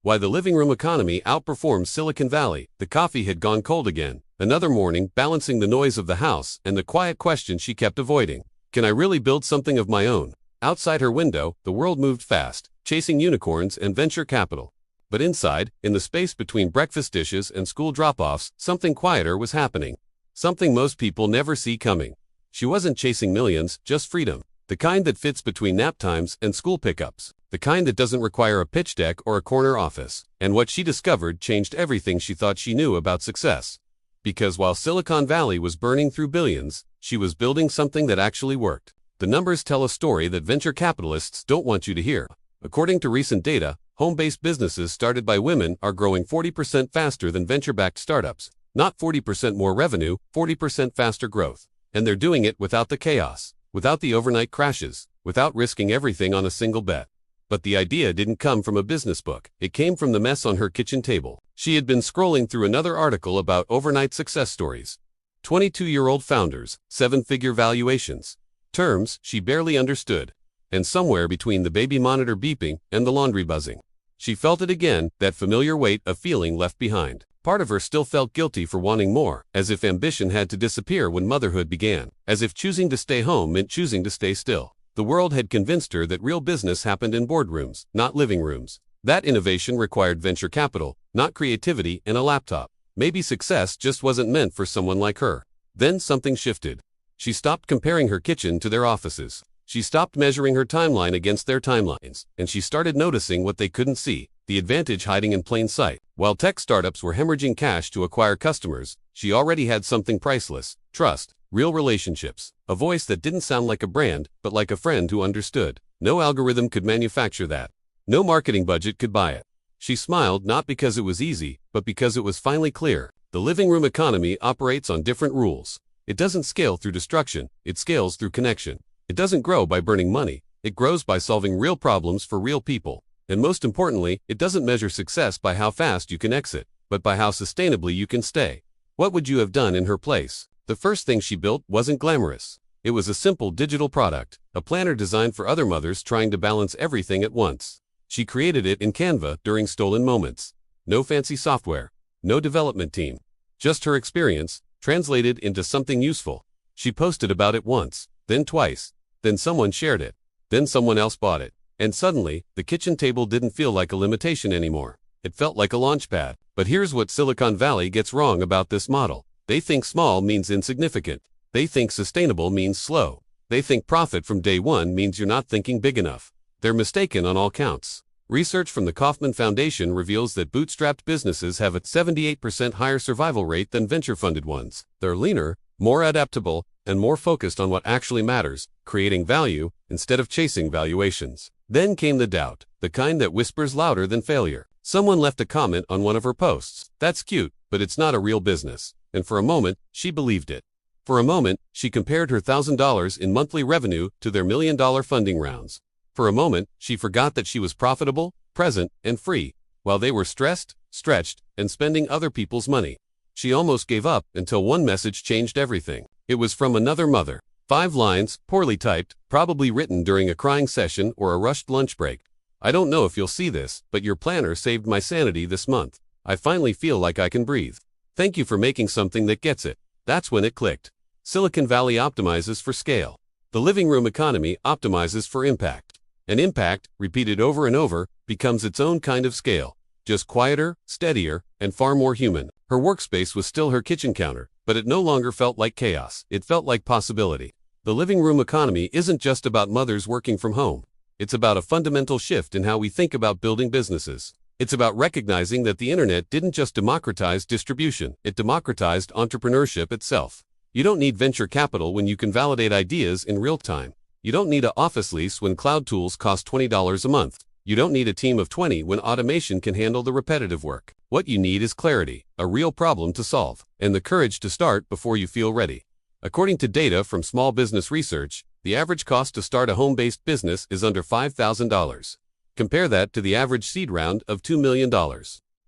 Why the living room economy outperforms Silicon Valley. The coffee had gone cold again. Another morning, balancing the noise of the house and the quiet question she kept avoiding. Can I really build something of my own? Outside her window, the world moved fast, chasing unicorns and venture capital. But inside, in the space between breakfast dishes and school drop-offs, something quieter was happening. Something most people never see coming. She wasn't chasing millions, just freedom. The kind that fits between nap times and school pickups. The kind that doesn't require a pitch deck or a corner office. And what she discovered changed everything she thought she knew about success. Because while Silicon Valley was burning through billions, she was building something that actually worked. The numbers tell a story that venture capitalists don't want you to hear. According to recent data, home-based businesses started by women are growing 40% faster than venture-backed startups. Not 40% more revenue, 40% faster growth. And they're doing it without the chaos, without the overnight crashes, without risking everything on a single bet. But the idea didn't come from a business book. It came from the mess on her kitchen table. She had been scrolling through another article about overnight success stories. 22-year-old founders, 7-figure valuations. Terms she barely understood. And somewhere between the baby monitor beeping and the laundry buzzing, she felt it again, that familiar weight of feeling left behind. Part of her still felt guilty for wanting more, as if ambition had to disappear when motherhood began, as if choosing to stay home meant choosing to stay still. The world had convinced her that real business happened in boardrooms, not living rooms. That innovation required venture capital, not creativity and a laptop. Maybe success just wasn't meant for someone like her. Then something shifted. She stopped comparing her kitchen to their offices. She stopped measuring her timeline against their timelines, and she started noticing what they couldn't see, the advantage hiding in plain sight. While tech startups were hemorrhaging cash to acquire customers, she already had something priceless: trust, real relationships, a voice that didn't sound like a brand, but like a friend who understood. No algorithm could manufacture that. No marketing budget could buy it. She smiled not because it was easy, but because it was finally clear. The living room economy operates on different rules. It doesn't scale through destruction, it scales through connection. It doesn't grow by burning money, it grows by solving real problems for real people. And most importantly, it doesn't measure success by how fast you can exit, but by how sustainably you can stay. What would you have done in her place? The first thing she built wasn't glamorous. It was a simple digital product, a planner designed for other mothers trying to balance everything at once. She created it in Canva during stolen moments. No fancy software, no development team. Just her experience, translated into something useful. She posted about it once, then twice. Then someone shared it. Then someone else bought it. And suddenly, the kitchen table didn't feel like a limitation anymore. It felt like a launchpad. But here's what Silicon Valley gets wrong about this model. They think small means insignificant. They think sustainable means slow. They think profit from day one means you're not thinking big enough. They're mistaken on all counts. Research from the Kauffman Foundation reveals that bootstrapped businesses have a 78% higher survival rate than venture-funded ones. They're leaner, more adaptable, and more focused on what actually matters, creating value, instead of chasing valuations. Then came the doubt, the kind that whispers louder than failure. Someone left a comment on one of her posts. That's cute, but it's not a real business. And for a moment, she believed it. For a moment, she compared her $1,000 in monthly revenue to their $1 million funding rounds. For a moment, she forgot that she was profitable, present, and free, while they were stressed, stretched, and spending other people's money. She almost gave up until one message changed everything. It was from another mother. 5 lines, poorly typed, probably written during a crying session or a rushed lunch break. I don't know if you'll see this, but your planner saved my sanity this month. I finally feel like I can breathe. Thank you for making something that gets it. That's when it clicked. Silicon Valley optimizes for scale. The living room economy optimizes for impact. And impact, repeated over and over, becomes its own kind of scale. Just quieter, steadier, and far more human. Her workspace was still her kitchen counter, but it no longer felt like chaos. It felt like possibility. The living room economy isn't just about mothers working from home. It's about a fundamental shift in how we think about building businesses. It's about recognizing that the internet didn't just democratize distribution, it democratized entrepreneurship itself. You don't need venture capital when you can validate ideas in real time. You don't need an office lease when cloud tools cost $20 a month. You don't need a team of 20 when automation can handle the repetitive work. What you need is clarity, a real problem to solve, and the courage to start before you feel ready. According to data from Small Business Research, the average cost to start a home-based business is under $5,000. Compare that to the average seed round of $2 million.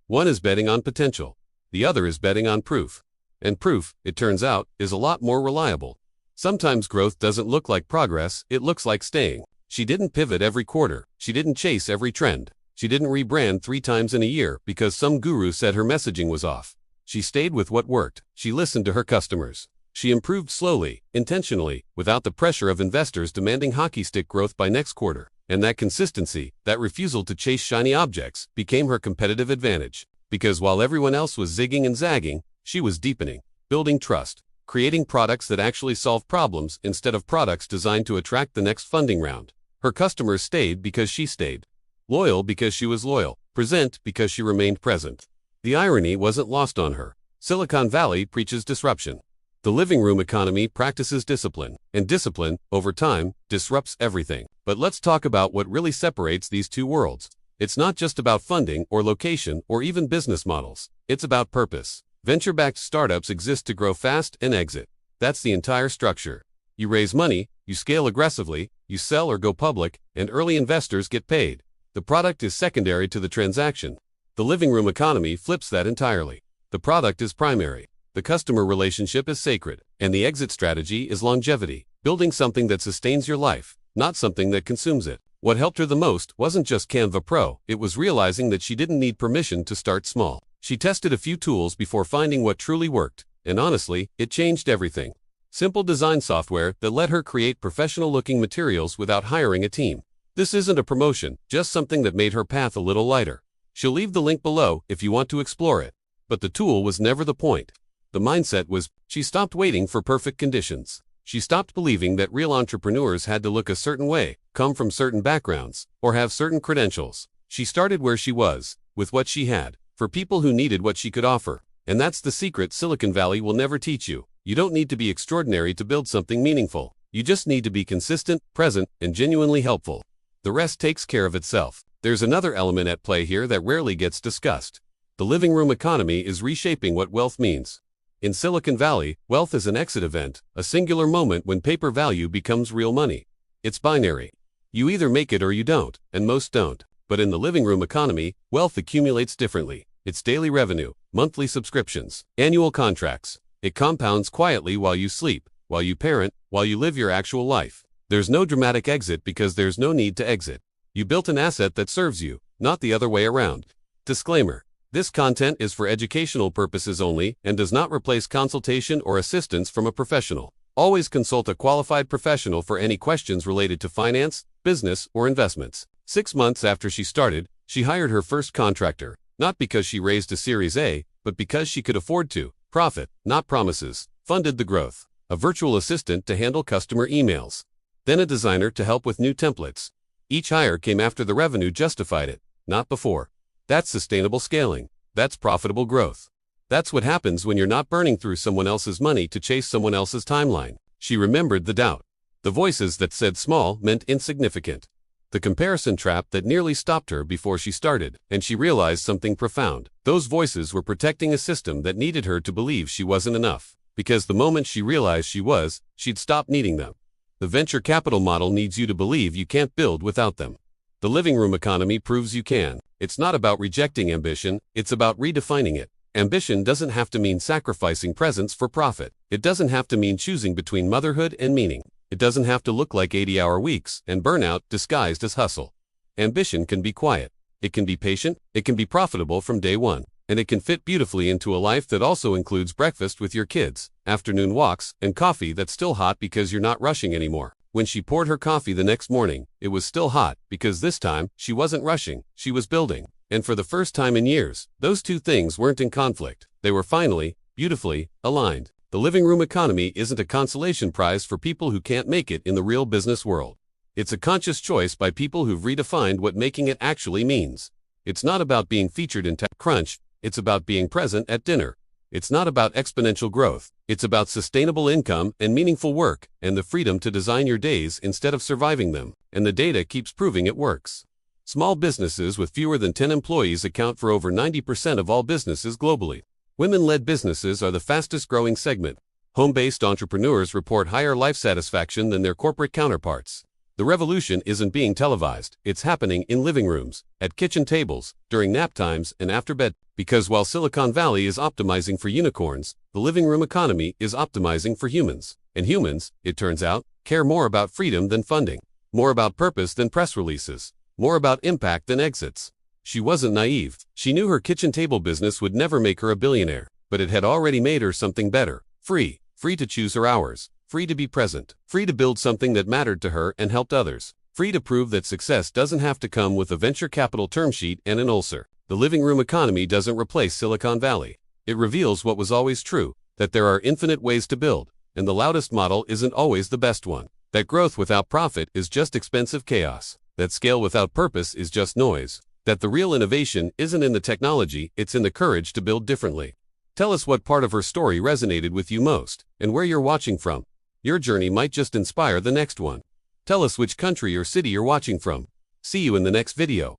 One is betting on potential. The other is betting on proof. And proof, it turns out, is a lot more reliable. Sometimes growth doesn't look like progress, it looks like staying. She didn't pivot every quarter. She didn't chase every trend. She didn't rebrand 3 times in a year because some guru said her messaging was off. She stayed with what worked. She listened to her customers. She improved slowly, intentionally, without the pressure of investors demanding hockey stick growth by next quarter. And that consistency, that refusal to chase shiny objects, became her competitive advantage. Because while everyone else was zigging and zagging, she was deepening, building trust, creating products that actually solve problems instead of products designed to attract the next funding round. Her customers stayed because she stayed. Loyal because she was loyal. Present because she remained present. The irony wasn't lost on her. Silicon Valley preaches disruption. The living room economy practices discipline, and discipline, over time, disrupts everything. But let's talk about what really separates these two worlds. It's not just about funding or location or even business models. It's about purpose. Venture-backed startups exist to grow fast and exit. That's the entire structure. You raise money, you scale aggressively, you sell or go public, and early investors get paid. The product is secondary to the transaction. The living room economy flips that entirely. The product is primary. The customer relationship is sacred, and the exit strategy is longevity, building something that sustains your life, not something that consumes it. What helped her the most wasn't just Canva Pro, it was realizing that she didn't need permission to start small. She tested a few tools before finding what truly worked, and honestly, it changed everything. Simple design software that let her create professional-looking materials without hiring a team. This isn't a promotion, just something that made her path a little lighter. She'll leave the link below if you want to explore it. But the tool was never the point. The mindset was, she stopped waiting for perfect conditions. She stopped believing that real entrepreneurs had to look a certain way, come from certain backgrounds, or have certain credentials. She started where she was, with what she had, for people who needed what she could offer. And that's the secret Silicon Valley will never teach you. You don't need to be extraordinary to build something meaningful. You just need to be consistent, present, and genuinely helpful. The rest takes care of itself. There's another element at play here that rarely gets discussed. The living room economy is reshaping what wealth means. In Silicon Valley, wealth is an exit event, a singular moment when paper value becomes real money. It's binary. You either make it or you don't, and most don't. But in the living room economy, wealth accumulates differently. It's daily revenue, monthly subscriptions, annual contracts. It compounds quietly while you sleep, while you parent, while you live your actual life. There's no dramatic exit because there's no need to exit. You built an asset that serves you, not the other way around. Disclaimer. This content is for educational purposes only and does not replace consultation or assistance from a professional. Always consult a qualified professional for any questions related to finance, business, or investments. 6 months after she started, she hired her first contractor, not because she raised a Series A, but because she could afford to. Profit, not promises, funded the growth. A virtual assistant to handle customer emails. Then a designer to help with new templates. Each hire came after the revenue justified it, not before. That's sustainable scaling. That's profitable growth. That's what happens when you're not burning through someone else's money to chase someone else's timeline. She remembered the doubt. The voices that said small meant insignificant. The comparison trap that nearly stopped her before she started, and she realized something profound. Those voices were protecting a system that needed her to believe she wasn't enough. Because the moment she realized she was, she'd stop needing them. The venture capital model needs you to believe you can't build without them. The living room economy proves you can. It's not about rejecting ambition, it's about redefining it. Ambition doesn't have to mean sacrificing presence for profit. It doesn't have to mean choosing between motherhood and meaning. It doesn't have to look like 80-hour weeks and burnout disguised as hustle. Ambition can be quiet. It can be patient. It can be profitable from day one. And it can fit beautifully into a life that also includes breakfast with your kids, afternoon walks, and coffee that's still hot because you're not rushing anymore. When she poured her coffee the next morning, it was still hot because this time, she wasn't rushing, she was building. And for the first time in years, those two things weren't in conflict. They were finally, beautifully, aligned. The living room economy isn't a consolation prize for people who can't make it in the real business world. It's a conscious choice by people who've redefined what making it actually means. It's not about being featured in TechCrunch, it's about being present at dinner. It's not about exponential growth. It's about sustainable income and meaningful work and the freedom to design your days instead of surviving them. And the data keeps proving it works. Small businesses with fewer than 10 employees account for over 90% of all businesses globally. Women-led businesses are the fastest growing segment. Home-based entrepreneurs report higher life satisfaction than their corporate counterparts. The revolution isn't being televised. It's happening in living rooms, at kitchen tables, during nap times, and after bed. Because while Silicon Valley is optimizing for unicorns, the living room economy is optimizing for humans. And humans, it turns out, care more about freedom than funding, more about purpose than press releases, more about impact than exits. She wasn't naive. She knew her kitchen table business would never make her a billionaire, but it had already made her something better. Free. Free to choose her hours. Free to be present. Free to build something that mattered to her and helped others. Free to prove that success doesn't have to come with a venture capital term sheet and an ulcer. The living room economy doesn't replace Silicon Valley. It reveals what was always true, that there are infinite ways to build, and the loudest model isn't always the best one. That growth without profit is just expensive chaos. That scale without purpose is just noise. That the real innovation isn't in the technology, it's in the courage to build differently. Tell us what part of her story resonated with you most, and where you're watching from. Your journey might just inspire the next one. Tell us which country or city you're watching from. See you in the next video.